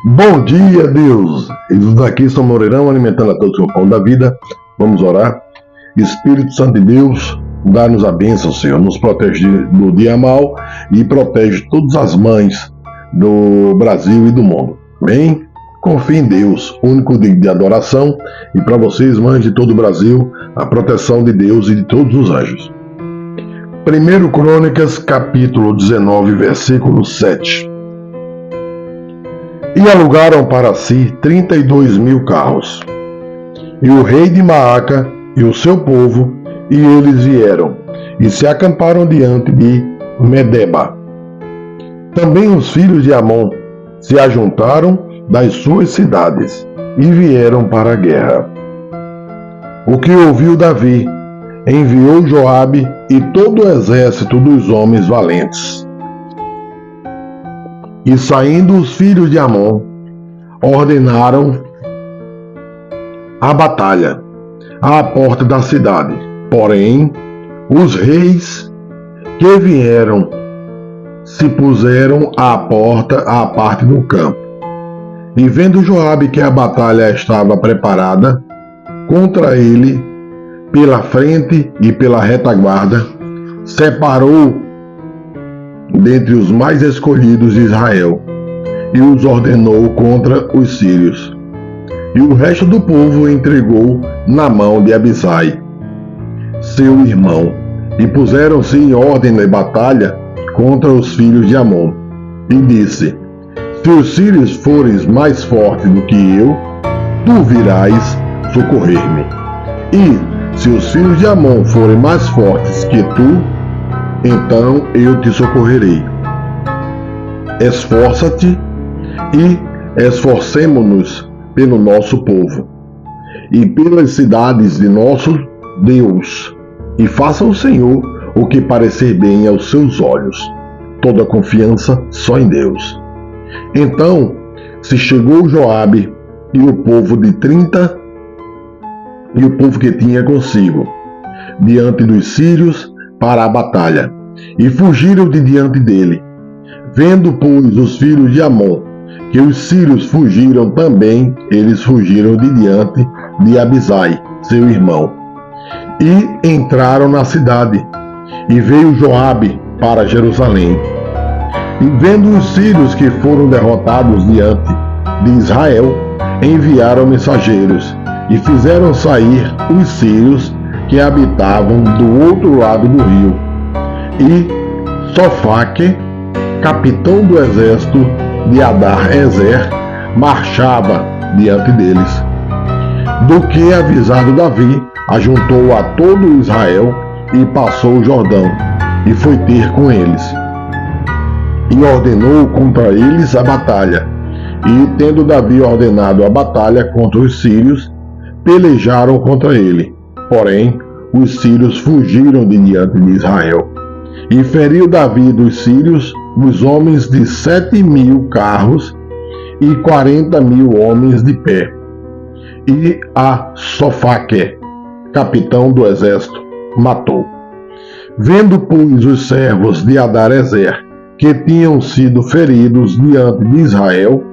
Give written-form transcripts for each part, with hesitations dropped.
Bom dia, Deus! Eis aqui São Moreirão, alimentando a todos com o pão da vida. Vamos orar. Espírito Santo de Deus, dá-nos a bênção, Senhor. Nos protege do dia mal e protege todas as mães do Brasil e do mundo. Amém? Confie em Deus, único digno de adoração. E para vocês, mães de todo o Brasil, a proteção de Deus e de todos os anjos. 1 Crônicas, capítulo 19, versículo 7. E alugaram para si 32.000 carros. E o rei de Maaca e o seu povo, e eles vieram, e se acamparam diante de Medeba. Também os filhos de Amon se ajuntaram das suas cidades, e vieram para a guerra. O que ouviu Davi, enviou Joabe e todo o exército dos homens valentes. E saindo os filhos de Amon, ordenaram a batalha à porta da cidade. Porém, os reis que vieram se puseram à porta à parte do campo. E vendo Joabe que a batalha estava preparada contra ele, pela frente e pela retaguarda, separou dentre os mais escolhidos de Israel, e os ordenou contra os sírios. E o resto do povo entregou na mão de Abisai, seu irmão, e puseram-se em ordem de batalha contra os filhos de Amon. E disse: se os sírios fores mais fortes do que eu, tu virás socorrer-me. E se os filhos de Amon forem mais fortes que tu, então eu te socorrerei. Esforça-te e esforcemo-nos pelo nosso povo e pelas cidades de nosso Deus, e faça o Senhor o que parecer bem aos seus olhos. Toda confiança só em Deus. Então se chegou Joabe e o povo de 30 e o povo que tinha consigo diante dos sírios para a batalha, e fugiram de diante dele. Vendo, pois, os filhos de Amon que os sírios fugiram também, eles fugiram de diante de Abisai, seu irmão, e entraram na cidade. E veio Joabe para Jerusalém. E vendo os sírios que foram derrotados diante de Israel, enviaram mensageiros, e fizeram sair os sírios que habitavam do outro lado do rio. E Sofaque, capitão do exército de Adar-Ezer, marchava diante deles. Do que avisado Davi, ajuntou a todo Israel e passou o Jordão, e foi ter com eles. E ordenou contra eles a batalha. E, tendo Davi ordenado a batalha contra os sírios, pelejaram contra ele. Porém, os sírios fugiram de diante de Israel. E feriu Davi dos sírios os homens de 7.000 carros e 40.000 homens de pé. E a Sofaque, capitão do exército, matou. Vendo, pois, os servos de Adar-Ezer que tinham sido feridos diante de Israel,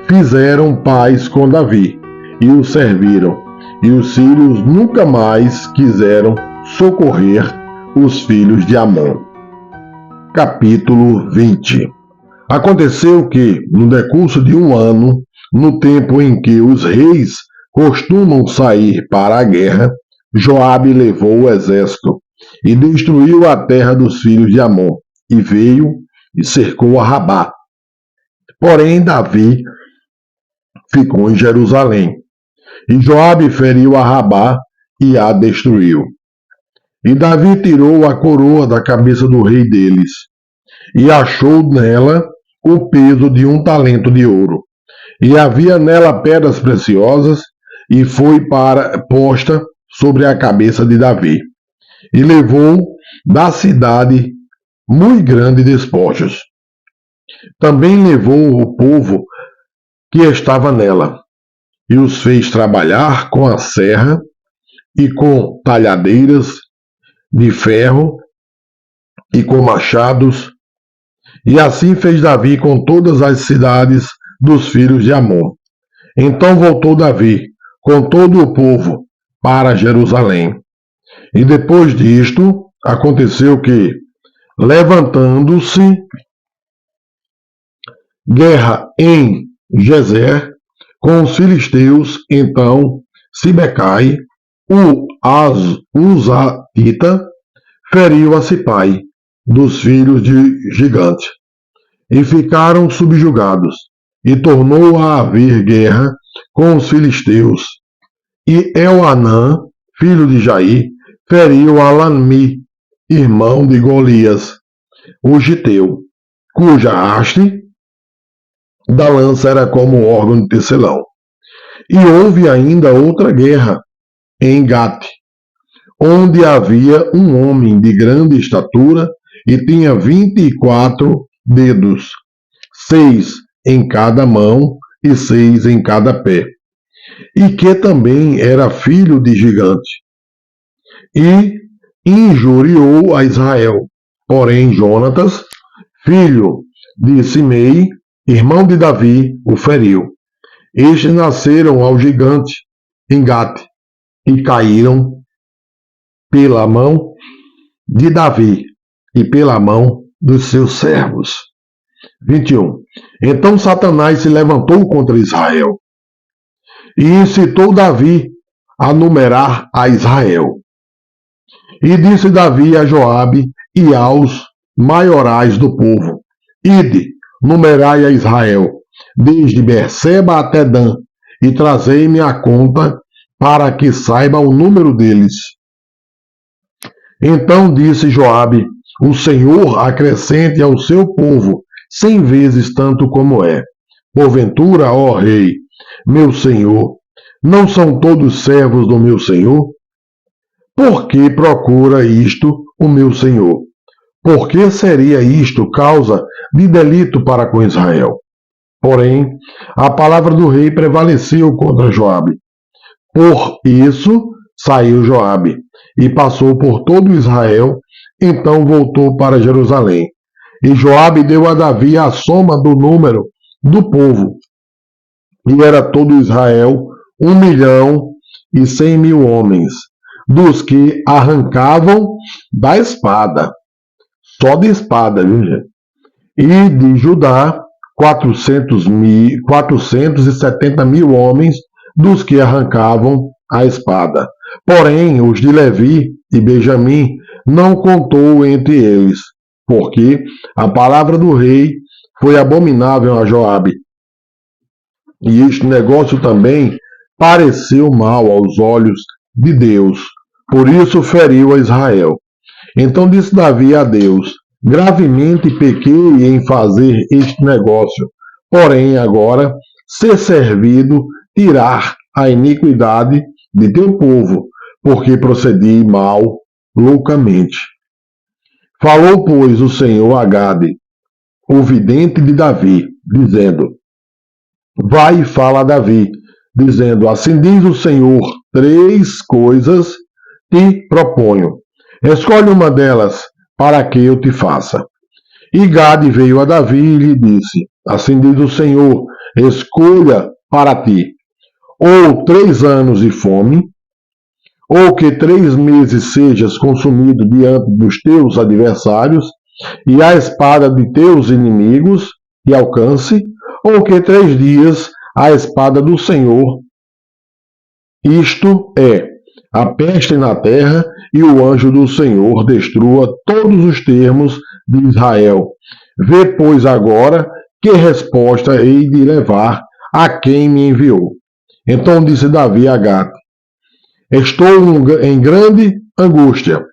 fizeram paz com Davi e o serviram. E os sírios nunca mais quiseram socorrer os filhos de Amon. Capítulo 20. Aconteceu que, no decurso de um ano, no tempo em que os reis costumam sair para a guerra, Joabe levou o exército e destruiu a terra dos filhos de Amon, e veio e cercou a Rabá. Porém, Davi ficou em Jerusalém. E Joabe feriu a Rabá e a destruiu. E Davi tirou a coroa da cabeça do rei deles, e achou nela o peso de 1 talento de ouro. E havia nela pedras preciosas, e foi posta sobre a cabeça de Davi. E levou da cidade muito grande despojos. Também levou o povo que estava nela, e os fez trabalhar com a serra e com talhadeiras de ferro e com machados. E assim fez Davi com todas as cidades dos filhos de Amon. Então voltou Davi com todo o povo para Jerusalém. E depois disto, aconteceu que, levantando-se guerra em Gezer com os filisteus, então Sibecai, o Uzatita, feriu a Sipai, dos filhos de Gigante, e ficaram subjugados, e tornou a haver guerra com os filisteus. E Elhanã, filho de Jair, feriu a Lanmi, irmão de Golias, o giteu, cuja haste da lança era como órgão de tecelão. E houve ainda outra guerra em Gate, onde havia um homem de grande estatura e tinha 24 dedos, 6 em cada mão e 6 em cada pé, e que também era filho de gigante, e injuriou a Israel. Porém, Jonatas, filho de Simei, irmão de Davi, o feriu. Estes nasceram ao gigante em Gate e caíram pela mão de Davi e pela mão dos seus servos. 21. Então Satanás se levantou contra Israel e incitou Davi a numerar a Israel. E disse Davi a Joabe e aos maiorais do povo: Ide, numerai a Israel, desde Berseba até Dan, e trazei-me a conta, para que saiba o número deles. Então disse Joabe: O Senhor acrescente ao seu povo 100 vezes tanto como é. Porventura, ó rei, meu senhor, não são todos servos do meu senhor? Por que procura isto o meu senhor? Por que seria isto causa de delito para com Israel? Porém, a palavra do rei prevaleceu contra Joabe. Por isso saiu Joabe e passou por todo Israel, então voltou para Jerusalém. E Joabe deu a Davi a soma do número do povo, e era todo Israel 1.100.000 homens, dos que arrancavam da espada, só de espada, viu, gente? E de Judá 470.000 homens, dos que arrancavam a espada. Porém, os de Levi e Benjamim não contou entre eles, porque a palavra do rei foi abominável a Joabe. E este negócio também pareceu mal aos olhos de Deus. Por isso feriu a Israel. Então disse Davi a Deus: Gravemente pequei em fazer este negócio, porém agora ser servido tirar a iniquidade de teu povo, porque procedi mal loucamente. Falou, pois, o Senhor a Gade, o vidente de Davi, dizendo: Vai e fala a Davi, dizendo: Assim diz o Senhor, 3 coisas te proponho. Escolhe uma delas, para que eu te faça. E Gade veio a Davi e lhe disse: Assim diz o Senhor, escolha para ti, ou 3 anos de fome, ou que 3 meses sejas consumido diante dos teus adversários, e a espada de teus inimigos te alcance, ou que 3 dias a espada do Senhor, isto é, a peste na terra, e o anjo do Senhor destrua todos os termos de Israel. Vê, pois, agora que resposta hei de levar a quem me enviou. Então disse Davi a Gade: Estou em grande angústia.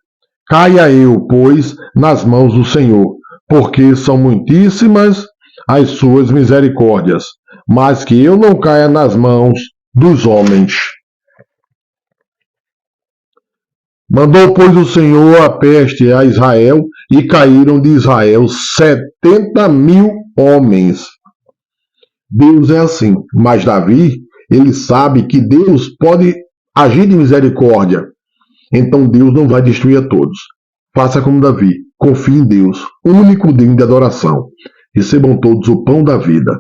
Caia eu, pois, nas mãos do Senhor, porque são muitíssimas as suas misericórdias, mas que eu não caia nas mãos dos homens. Mandou, pois, o Senhor a peste a Israel, e caíram de Israel 70.000 homens. Deus é assim, mas Davi, ele sabe que Deus pode agir de misericórdia. Então Deus não vai destruir a todos. Faça como Davi, confie em Deus, único digno de adoração. Recebam todos o pão da vida.